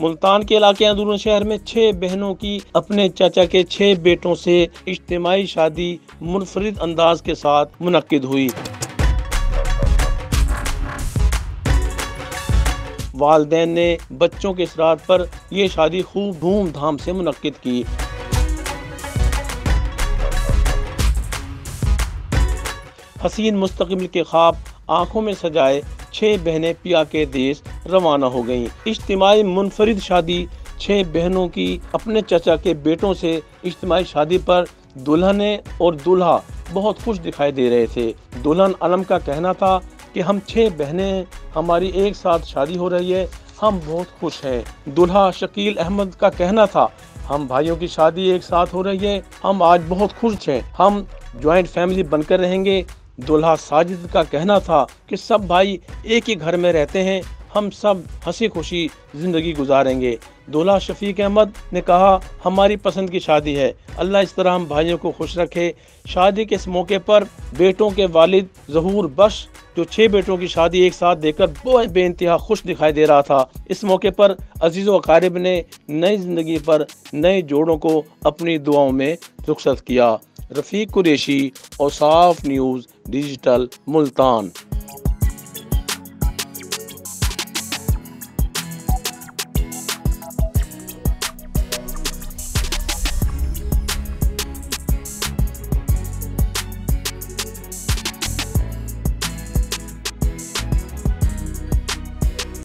मुल्तान के इलाके अंदरून शहर में 6 बहनों की अपने चाचा के 6 बेटों से इज्तिमाई शादी मुनफरिद अंदाज के साथ मुनक्किद हुई। वालिदैन ने बच्चों के इसरार पर यह शादी खूब धूमधाम से मुनक्किद की। हसीन मुस्तक़बिल के ख्वाब आंखों में सजाए 6 बहनें पिया के देश रवाना हो गईं। इज्तिमाई मुनफरिद शादी 6 बहनों की अपने चाचा के बेटों से इज्तिमाई शादी पर दुल्हन और दूल्हा बहुत खुश दिखाई दे रहे थे। दुल्हन अलम का कहना था कि हम 6 बहनें हमारी एक साथ शादी हो रही है, हम बहुत खुश हैं। दूल्हा शकील अहमद का कहना था हम भाइयों की शादी एक साथ हो रही है, हम आज बहुत खुश हैं, हम ज्वाइंट फैमिली बनकर रहेंगे। दूल्हा साजिद का कहना था कि सब भाई एक ही घर में रहते हैं, हम सब हंसी खुशी जिंदगी गुजारेंगे। दूल्हा शफीक अहमद ने कहा हमारी पसंद की शादी है, अल्लाह इस तरह हम भाइयों को खुश रखे। शादी के इस मौके पर बेटों के वालिद ज़हूर बख्श जो 6 बेटों की शादी एक साथ देखकर बहुत बेइंतहा खुश दिखाई दे रहा था। इस मौके पर अजीज़ व अकारिब ने नई जिंदगी पर नए जोड़ों को अपनी दुआओं में रुखसत किया। रफ़ीक कुरैशी, औसाफ न्यूज़ डिजिटल, मुल्तान।